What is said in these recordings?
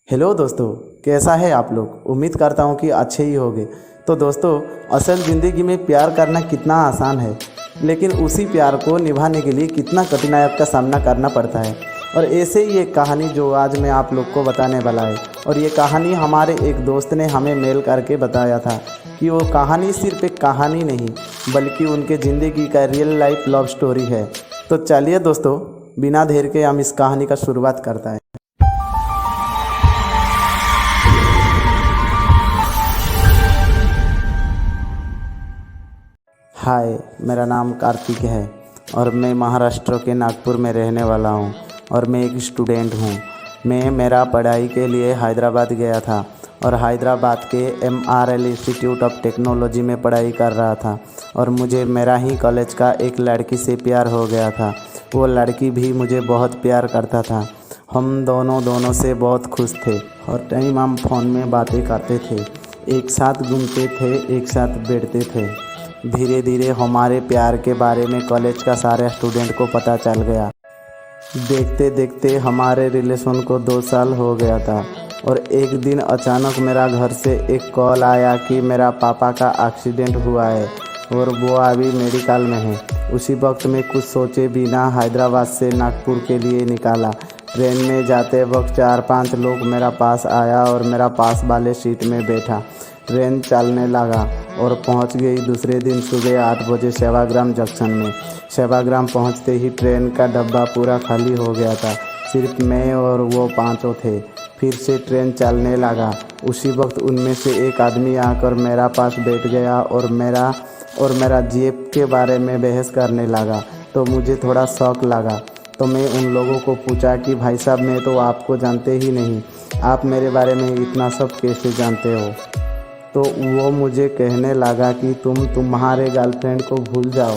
Hello दोस्तों, कैसा है आप लोग। उम्मीद करता हूँ कि अच्छे ही होंगे। तो दोस्तों, असल ज़िंदगी में प्यार करना कितना आसान है, लेकिन उसी प्यार को निभाने के लिए कितना कठिनाइयों का सामना करना पड़ता है। और ऐसे ही एक कहानी जो आज मैं आप लोग को बताने वाला है, और ये कहानी हमारे एक दोस्त ने हमें मेल करके बताया था कि वो कहानी सिर्फ एक कहानी नहीं बल्कि उनके ज़िंदगी का रियल लाइफ लव स्टोरी है। तो चलिए दोस्तों, बिना देर के हम इस कहानी का शुरुआत करते हैं। हाय, मेरा नाम कार्तिक है और मैं महाराष्ट्र के नागपुर में रहने वाला हूँ और मैं एक स्टूडेंट हूँ। मैं मेरा पढ़ाई के लिए हैदराबाद गया था और हैदराबाद के MRL इंस्टीट्यूट ऑफ टेक्नोलॉजी में पढ़ाई कर रहा था और मुझे मेरा ही कॉलेज का एक लड़की से प्यार हो गया था। वो लड़की भी मुझे बहुत प्यार करता था। हम दोनों से बहुत खुश थे और टाइम हम फ़ोन में बातें करते थे, एक साथ घूमते थे, एक साथ बैठते थे। धीरे धीरे हमारे प्यार के बारे में कॉलेज का सारे स्टूडेंट को पता चल गया। देखते देखते हमारे रिलेशन को 2 साल हो गया था और एक दिन अचानक मेरा घर से एक कॉल आया कि मेरा पापा का एक्सीडेंट हुआ है और वो अभी मेडिकल में है। उसी वक्त में कुछ सोचे बिना हैदराबाद से नागपुर के लिए निकाला। ट्रेन में जाते वक्त 4-5 लोग मेरा पास आया और मेरा पास वाले सीट में बैठा। ट्रेन चलने लगा और पहुंच गई दूसरे दिन सुबह 8 बजे सेवाग्राम जंक्शन में। सेवाग्राम पहुंचते ही ट्रेन का डब्बा पूरा खाली हो गया था, सिर्फ मैं और वो 5 थे। फिर से ट्रेन चलने लगा। उसी वक्त उनमें से एक आदमी आकर मेरा पास बैठ गया और मेरा जेब के बारे में बहस करने लगा। तो मुझे थोड़ा शौक लगा, तो मैं उन लोगों को पूछा कि भाई साहब, मैं तो आपको जानते ही नहीं, आप मेरे बारे में इतना सब कैसे जानते हो। तो वो मुझे कहने लगा कि तुम्हारे गर्लफ्रेंड को भूल जाओ,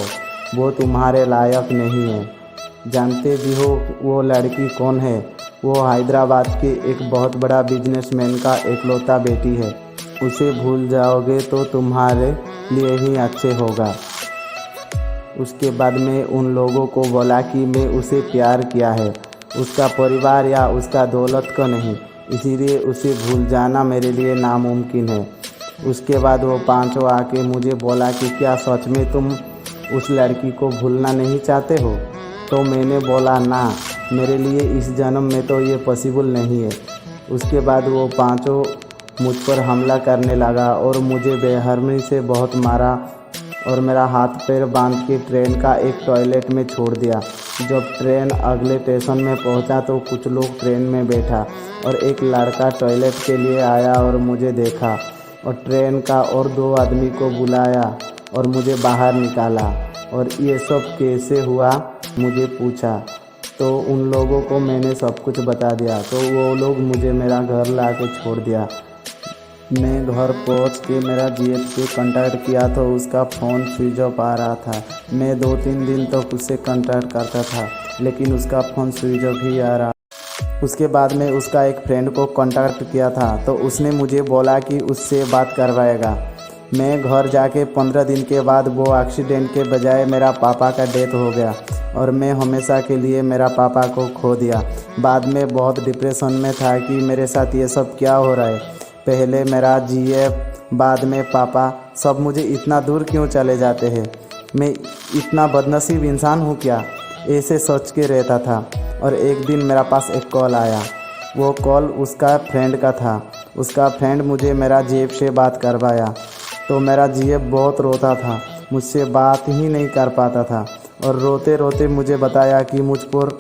वो तुम्हारे लायक नहीं है। जानते भी हो वो लड़की कौन है? वो हैदराबाद के एक बहुत बड़ा बिजनेसमैन का एकलौता बेटी है। उसे भूल जाओगे तो तुम्हारे लिए ही अच्छे होगा। उसके बाद में उन लोगों को बोला कि मैं उसे प्यार किया है, उसका परिवार या उसका दौलत को नहीं, इसीलिए उसे भूल जाना मेरे लिए नामुमकिन है। उसके बाद वो 5 आके मुझे बोला कि क्या सच में तुम उस लड़की को भूलना नहीं चाहते हो? तो मैंने बोला ना, मेरे लिए इस जन्म में तो ये पॉसिबल नहीं है। उसके बाद वो 5 मुझ पर हमला करने लगा और मुझे बेरहमी से बहुत मारा और मेरा हाथ पैर बांध के ट्रेन का एक टॉयलेट में छोड़ दिया। जब ट्रेन अगले स्टेशन में पहुंचा तो कुछ लोग ट्रेन में बैठा और एक लड़का टॉयलेट के लिए आया और मुझे देखा और ट्रेन का और 2 आदमी को बुलाया और मुझे बाहर निकाला। और ये सब कैसे हुआ मुझे पूछा, तो उन लोगों को मैंने सब कुछ बता दिया। तो वो लोग मुझे मेरा घर ला के छोड़ दिया। मैं घर पहुंच के मेरा जीएफ से कांटेक्ट किया तो उसका फ़ोन स्विच ऑफ आ रहा था। मैं 2-3 दिन तक उससे कांटेक्ट करता था, लेकिन उसका फ़ोन स्विच ऑफ ही आ रहा। उसके बाद में उसका एक फ्रेंड को कांटेक्ट किया था, तो उसने मुझे बोला कि उससे बात करवाएगा। मैं घर जाके 15 दिन के बाद वो एक्सीडेंट के बजाय मेरा पापा का डेथ हो गया और मैं हमेशा के लिए मेरा पापा को खो दिया। बाद में बहुत डिप्रेशन में था कि मेरे साथ ये सब क्या हो रहा है। पहले मेरा जीएफ, बाद में पापा, सब मुझे इतना दूर क्यों चले जाते हैं। मैं इतना बदनसीब इंसान हूँ क्या? ऐसे सोच के रहता था। और एक दिन मेरा पास एक कॉल आया। वो कॉल उसका फ्रेंड का था। उसका फ्रेंड मुझे मेरा जेब से बात करवाया। तो मेरा जेब बहुत रोता था, मुझसे बात ही नहीं कर पाता था और रोते रोते मुझे बताया कि मुझ पर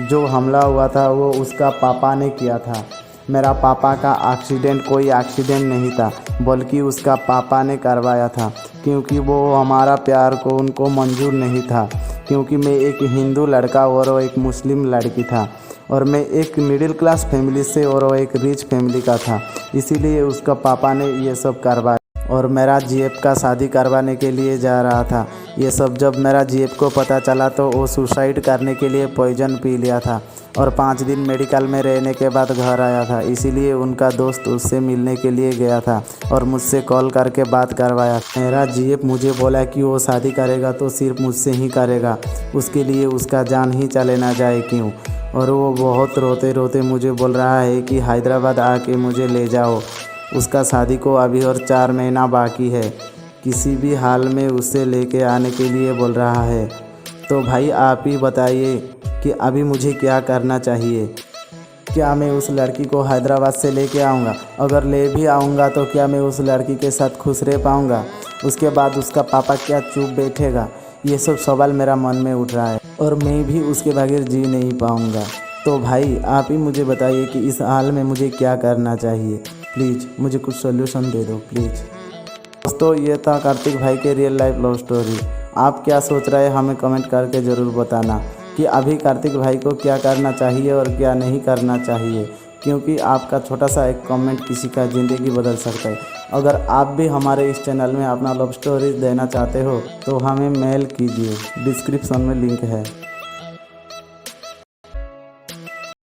जो हमला हुआ था वो उसका पापा ने किया था। मेरा पापा का एक्सीडेंट कोई एक्सीडेंट नहीं था, बल्कि उसका पापा ने करवाया था, क्योंकि वो हमारा प्यार को उनको मंजूर नहीं था। क्योंकि मैं एक हिंदू लड़का और वो एक मुस्लिम लड़की था और मैं एक मिडिल क्लास फैमिली से और वो एक रिच फैमिली का था, इसीलिए उसका पापा ने ये सब करवाया। और मेरा जीएफ का शादी करवाने के लिए जा रहा था। ये सब जब मेरा जीएफ को पता चला तो वो सुसाइड करने के लिए पॉइजन पी लिया था और 5 दिन मेडिकल में रहने के बाद घर आया था। इसीलिए उनका दोस्त उससे मिलने के लिए गया था और मुझसे कॉल करके बात करवाया। मेरा जीएफ मुझे बोला कि वो शादी करेगा तो सिर्फ मुझसे ही करेगा, उसके लिए उसका जान ही चले ना जाए क्यों। और वो बहुत रोते रोते मुझे बोल रहा है कि हैदराबाद आके मुझे ले जाओ, उसका शादी को अभी और 4 महीना बाकी है, किसी भी हाल में उसे लेके आने के लिए बोल रहा है। तो भाई आप ही बताइए कि अभी मुझे क्या करना चाहिए। क्या मैं उस लड़की को हैदराबाद से लेके आऊँगा? अगर ले भी आऊँगा तो क्या मैं उस लड़की के साथ खुश रह पाऊँगा? उसके बाद उसका पापा क्या चुप बैठेगा? ये सब सवाल मेरा मन में उठ रहा है और मैं भी उसके बगैर जी नहीं पाऊँगा। तो भाई आप ही मुझे बताइए कि इस हाल में मुझे क्या करना चाहिए। प्लीज़ मुझे कुछ सोल्यूशन दे दो प्लीज़। दोस्तों ये था कार्तिक भाई के रियल लाइफ लव स्टोरी। आप क्या सोच रहे हैं हमें कमेंट करके ज़रूर बताना कि अभी कार्तिक भाई को क्या करना चाहिए और क्या नहीं करना चाहिए, क्योंकि आपका छोटा सा एक कमेंट किसी का ज़िंदगी बदल सकता है। अगर आप भी हमारे इस चैनल में अपना लव स्टोरी देना चाहते हो तो हमें मेल कीजिए, डिस्क्रिप्शन में लिंक है।